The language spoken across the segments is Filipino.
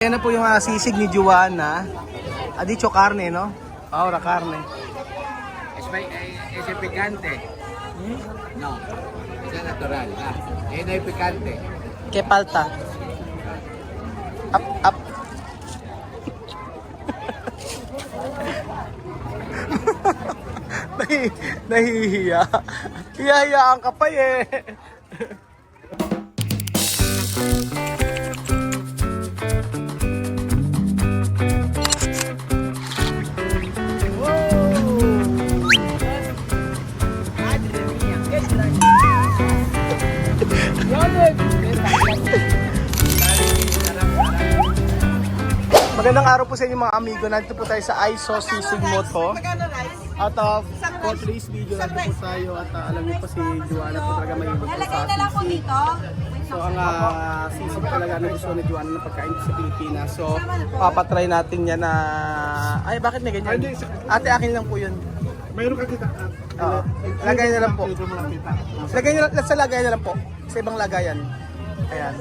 Ayan na po yung sisig ni Joanna. Dicho carne, no? Ahora carne. Es picante. No, es natural. No hay picante. Que palta. Up, up. Nahihiya. Hiyahiyaan ka pa eh. Magandang araw po sa inyo mga amigo. Nandito po tayo sa ISO Sisig Moto. Out of for today's video, nandito po tayo at alam niyo po si Joanna po talaga may ibig sa sisig. So ang sisig talaga na gusto ni Joanna ng pagkain sa Pilipinas. So papatry natin yan na... Ay bakit may ganyan? Ate akin lang po yun. Mayroon ka kita. Oo. Lagay na lang po. Lagay na lang po. Sa ibang lagayan. Ayan.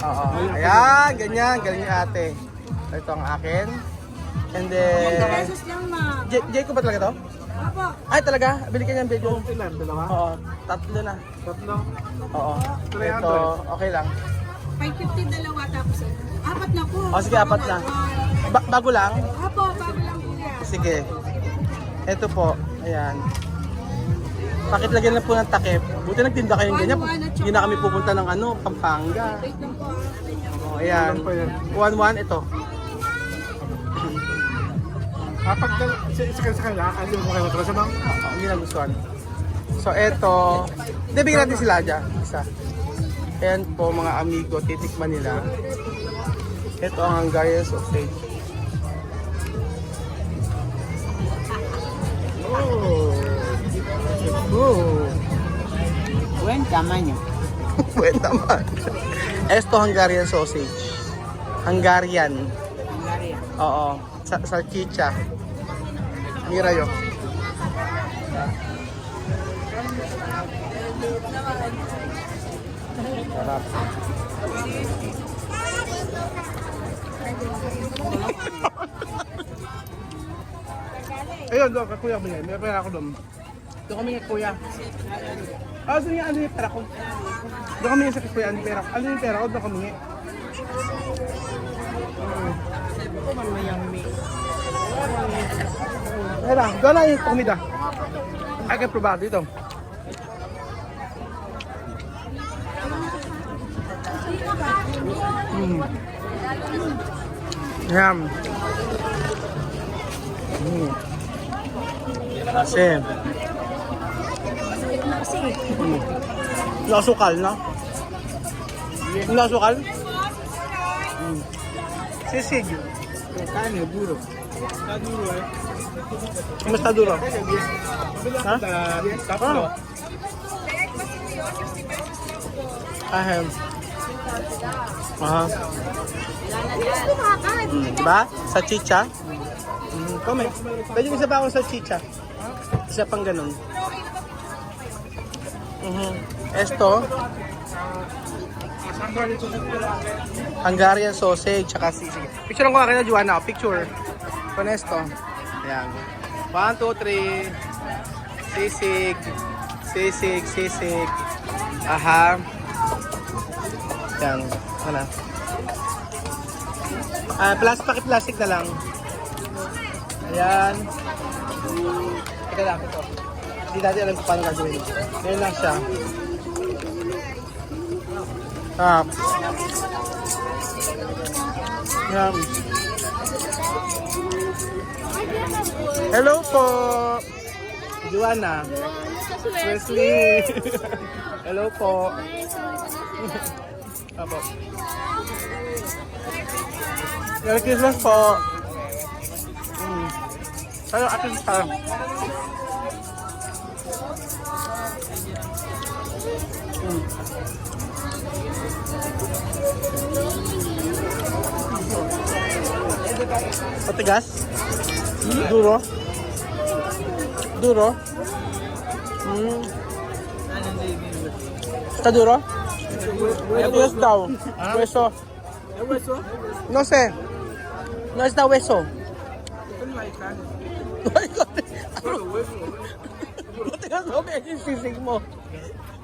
Oo. Ayan, ganyan. Galing yung ate. Ito ang akin. And then... Jay ko ba talaga to? Apo. Ay talaga? Bili ka niyan, Bejo. Ilan? Dalawa? Oo. Tatlo na. Tatlo? Oo. Ito, okay lang. 550 dalawa tapos apat na po. O sige, apat na. Bago lang? Apo, bago lang po yan. Sige. Ito po. Ayan. Pakit lagyan na po ng takip. Buti nagtinda kayong ganyan. Hindi na kami pupunta ng Pampanga. Wait lang po. O, ayan. 1-1 ito. Kapag sa kanila, kasi mo kayo matrasa bang? Oo, hindi nagustuhan. So, ito. Hindi, bigyan natin sila dyan. Isa. Ayan po mga amigo. Titikman nila. Ito ang Hungarian sausage. Oh. Buen tamaño. Buen naman. Esto Hungarian sausage. Hungarian. Oo. Salchicha. Mira yo. Sarap. Ayun, doon, kakuya mo yan. May pera ako doon. Doon kami nga kuya. Ano yung pera ko? Doon kami sa kuya, ano yung pera ko? Ano yung pera ko? Doon kami nga. Ayun doon na yung komida. Ay, kaya probar dito. Yum. Kasi nasukal na. Nasukal? Sisig. Kanya, duro. Mas duro. Ha? Tatlo. Ahem. Aha. Diba? Sa chicha. Kome. Pwede isa pa ako sa chicha. Isa pang ganun. Esto. Hungarian sausage, tsaka sisig. Picture lang ko akin na Joanna. Picture. Con esto. Ayan. 1, 2, 3. Sisig. Sisig, sisig. Aha. Ayan. Ano? Plastic na lang. Ayan. Teka lang ito. Hindi natin alam kung paano gagawin. Ngayon lang siya. Ayan. Hello po. Joanna. Wesley. Hello po. Apo. Merry Christmas po. Hello, atin sa. Matigas? Duro? Duro? Está duro? Yes daw. Pwesto. No sé. No está hueso. Matigas na okay yung sisig mo.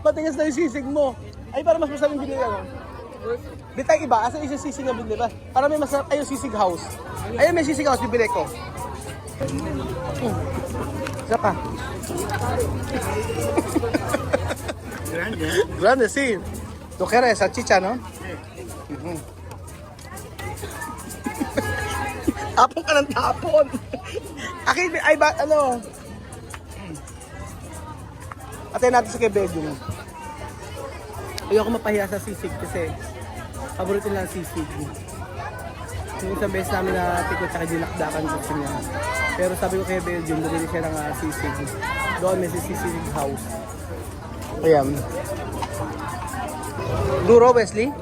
Matigas na yung sisig mo. Ay, para mas masaming binili ano? Bitay iba, asa yung sisig na binili ba? Para may masarap, ayun sisig house. Ayun may sisig house, bibili ko. Isa pa. Grande, sí. ¿Tú quieres salchicha, no? Tapon ka ng tapon. Akin, ay ba, ano? Atay natin sa Quebedo. Ayoko mapahiya sa sisig kasi paborito nila ang sisig. Yung isang beses namin na tikot sa dinakdakan ko niya. Pero sabi ko kay Belgium, bumili siya ng sisig. Doon may sisig house. Ayan. Duro, Wesley?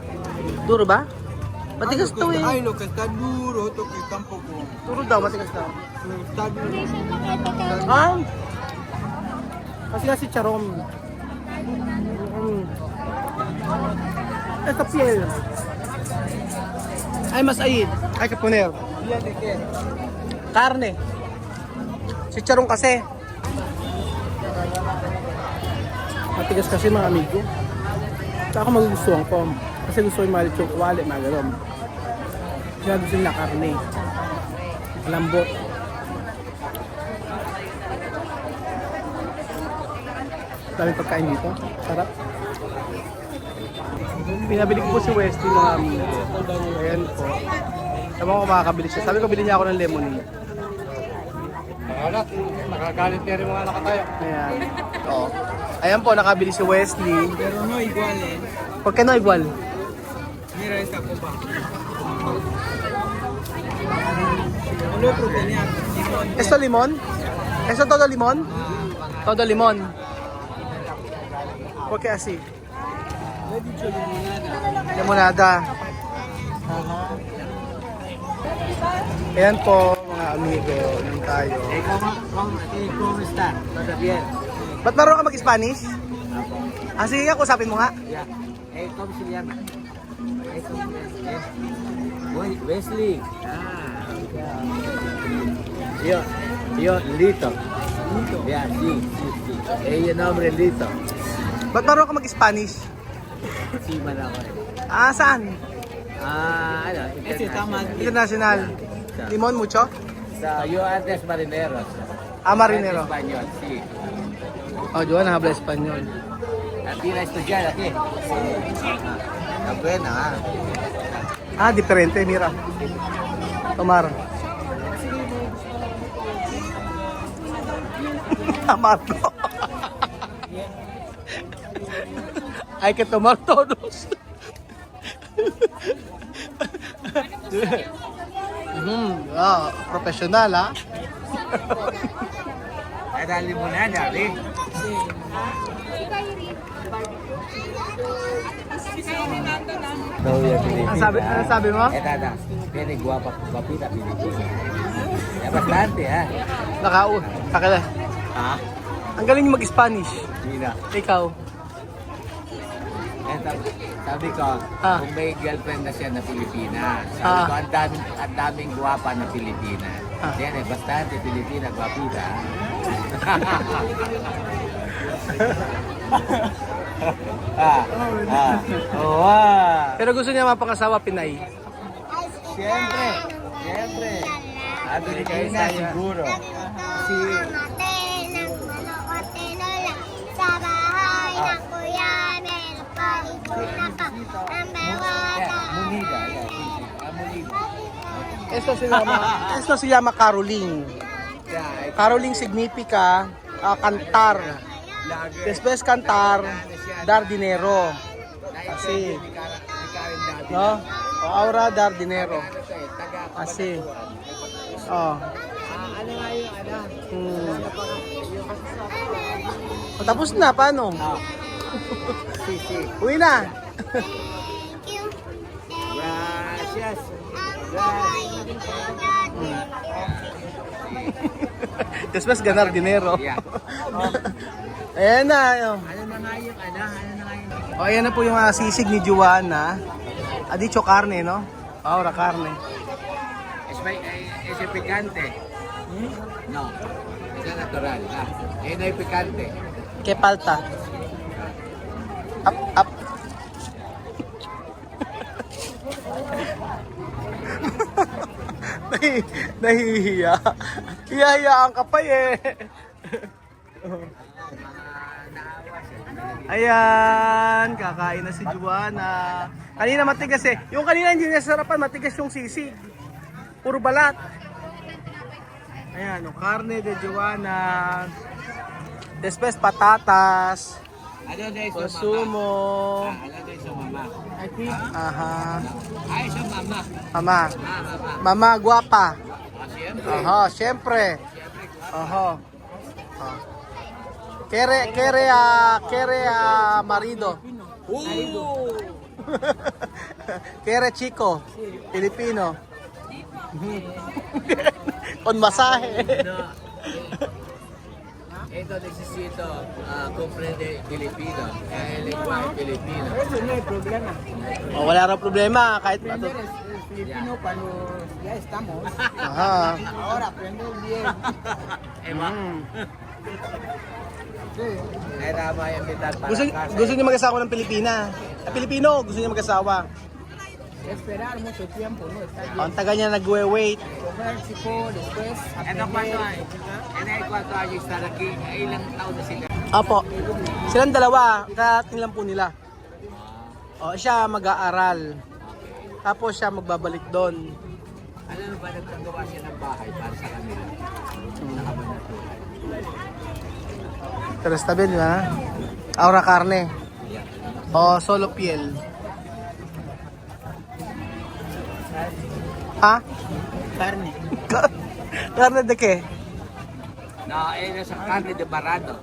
Duro ba? Matigas to eh. Ay, lo que está duro, to que tampoco. Duro daw, matigas daw. Está duro. Ah! Kasi nga si Charom. Esta piel. Ay, mas ayid. Ay, kapuner. Karne. Si Charom kasi. Matigas kasi mga amigo. Tsaka ako magugustuhan ko. Kasi gusto ko yung malit yung wali, mga galom. Kaya gusto nila karne. Lambot. Daming pagkain dito. Sarap. Pinabili ko po si Westy mga amigo. Ayan po. Sabi ko makakabili siya. Sabi ko bilhin niya ako ng lemonade. Nakagalit niya rin mga nakatayo. Ayan. Oo. Ayan po, nakabili si Wesley. Pero no igual eh. ¿Por qué no igual? Mira esta copa. El otro tenía limón. ¿Esto limón? ¿Esto todo limón? Todo limón. ¿Por qué así? Le he dicho limonada. Limonada. Ayan po mga amigo, nang tayo. ¿Cómo está? ¿Todo bien? Ba't marunong ka mag-Spanish? Ah, sige nga, kusapin mo nga. Ya. ¿Cómo se llama? Wesley. Yo, Lito. Ya, sí. El nombre Lito. Ba't marunong ka mag-Spanish? Sí, Manako. Ah, saan? Ano? International. Limon mucho? Yo antes marineros. Ah, marinero. Español, sí. Oh, Joan, habla español. Aquí la estudiar, aquí. Está buena, Ah, diferente, mira. Tomar. Amargo. Hay que tomar todos. Profesional, ah. Ada limonada, ¿ves? Ano sabi mo? Ada. Tiene guapa, guapita Pilipina. Ya bastante, Kakala. Ah, Ang galing yung mag-Spanish. mira. Ikaw. Sabi ko, kung may girlfriend na siya na Pilipina, sabi ko, ang daming guwapa na Pilipina. Yan bastante Pilipina, guapita. Pero gusto niya mapangasawa Pinay. Siyempre. At Pilipina, siguro. Si sa bahay ng kuya Mel, pagpuna ka ng bewata. Munida. Esto se llama caroling. Caroling significa cantar. Después cantar, dar dinero. Así. No? O ahora dar dinero. Así. Oh. Ano nga yung O, tapos na, paano? Si. Uwi na. Thank you. Gracias. Después ganar dinero. Yeah. Ayan na. Ano na nga yung O, ayan na po yung sisig ni Juana. Adicho carne, no? Ahora carne. Ese picante. No, ese es natural. No hay picante. ¿Qué falta? Up, up. Nahihiya. Hiyahiyaan ka pa eh. Ayan, kakain na si Juana. Kanina matigas eh. Yung kanina hindi nasarapan, matigas yung sisig. Puro balat. Ayan, yung karne de Juana. Después patatas. Ano na yung Consumo. Ano na yung mama? Aha. Ay, sa mama. Mama. Mama. Mama guwapa. Siyempre. Aha, syempre. Aha. Ah. Kere marido. Kere chico. Filipino. Con masahe. No. Ito necesito comprende Filipino. Kaya lengguahe Filipino. Eso no hay problema. Oh, wala raw problema kahit Aprender es filipino cuando ya estamos. Aha. Ahora aprender bien. Ema. Kaya tama yung mitad para Gusto niyo mag-asawa ng Pilipina. Pilipino, gusto niyo mag-asawa. Esperar mucho tiempo, ¿no? Está bien. Ang taga niya nag-wait. Comer chico, después Ano kwanto ay? aprender. Ano ay kwanto ay estar aquí? Ay, ilang taon na sila? Apo. Silang dalawa, karating lang po nila. O, siya mag-aaral. Tapos siya magbabalik doon. Alam mo ba nagpagawa siya ng bahay para sa kanila? Nakabanaturan. Pero stabil, di ba? Aura carne. O, solo piel. Ha? Carne. Carne de qué? No, sa carne de barado.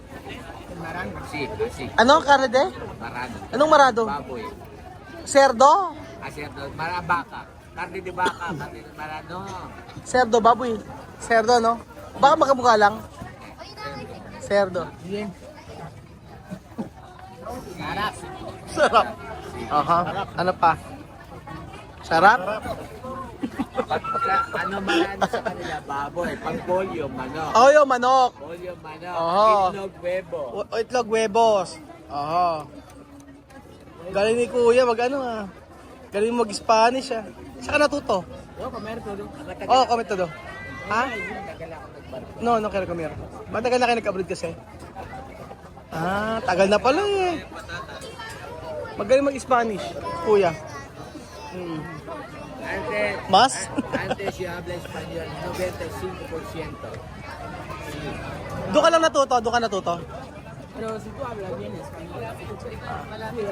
Marano. Sí, sí. Ano carne de? Barado. Anong marado? Baboy. Cerdo? Asierto, baka. Carne de baka, carne de barado. Cerdo, baboy. Cerdo, no? Baka makamukha lang. Cerdo. Bien. Sarap. Sarap. Aha. Ano pa? Sarap? Pagka, ano marado sa kanila, baboy. Pag polio, manok. Oh, yung manok. Polio, manok. Oo. Itlog, bebo. O itlog, huevos. Aha. Galing ni Kuya, mag-ano ah. Galing mag-Spanish ah. Saan ka natuto? Yo comer todo. Oo, comment to do. Ha? Tagal ako nagbarko. No, no quiero comer. Matagal na kayo nag-abroad kasi? Ah, tagal na pala eh. Magaling mag-Spanish, Kuya. Antes, Mas? antes yo habla español, 95%. Doon ka lang natuto, doon ka natuto. Pero si tú hablas bien español, sí,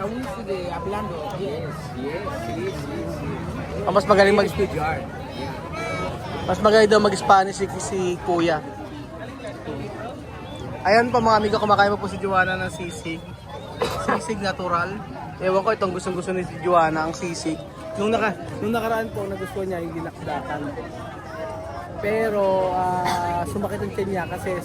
aún sigue hablando bien. Yes, yes, yes. Ah, mas magaling mag To jar. Yeah. Mas magaling daw mag-Spanish si Kuya. Ayan po mga amigo, kumakain mo po si Joanna ng sisig. Sisig natural. Ewan ko itong gustong-gusto ni si Joanna ang sisig. Nung nakaraan po, nagustuhan niya yung dinakdakan. Pero sumakit ang tiyan niya kasi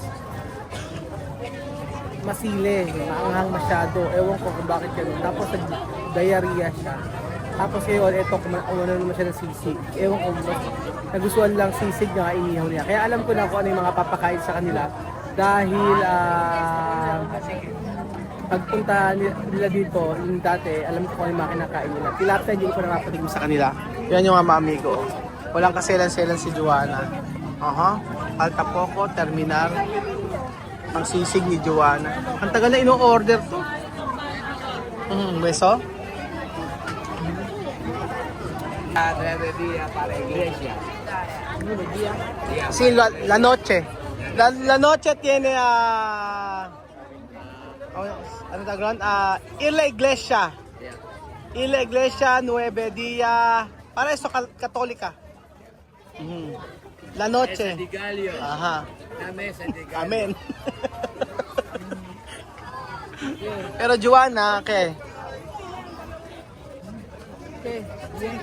masile, maanghang masyado. Ewan ko kung bakit ganun. Tapos nag-diarrhea siya. Tapos ngayon, eto, kumano naman siya ng sisig. Ewan ko, nagustuhan lang sisig na inihaw niya. Kaya alam ko na kung ano yung mga papakain sa kanila. Dahil pagpunta nila dito, yung dati, alam ko kung ano yung mga kinakain nila. Tilapia, hindi ko nakapatigim sa kanila. Yan yung mga amigo. Walang kaselan-selan si Joanna. Aha, Alta Poco, Terminal. Ang sisig ni Joanna. Ang tagal na ino-order to. Beso? 9 días para iglesia. Yeah. Sí, la noche. La noche tiene ano tawag ir la iglesia. Yeah. Ir la iglesia 9 días. Para eso católica. La Mesa noche. de gallo. Ajá. La mesa de gallo. Amen. Pero Joanna, ¿qué? ¿Qué? Bien.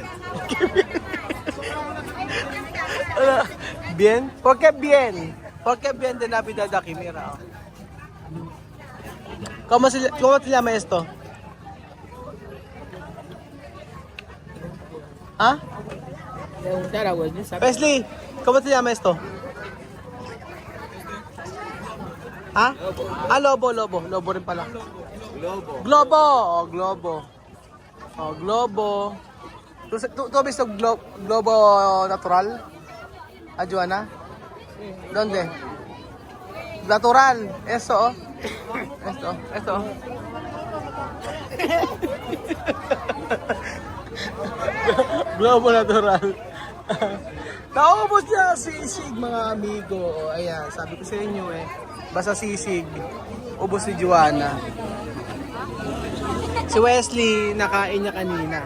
Bien? ¿Por qué bien? ¿Por qué bien de Navidad aquí? Mira. ¿Cómo se llama esto? ¿Ah? Preguntar a Wesley, ¿sabes? Wesley, ¿cómo se llama esto? ¿Ah? Ah, lobo. Lobo rin pala. Globo. Globo. Oh, globo. Oh, globo. ¿Tú has visto globo natural? Ah, Joanna? ¿Dónde? Natural. Eso, oh. Esto. Globo natural. Naubos niya sisig, mga amigo. Ayan, sabi ko sa inyo basta sisig, ubos si Joanna. Si Wesley, nakain niya kanina.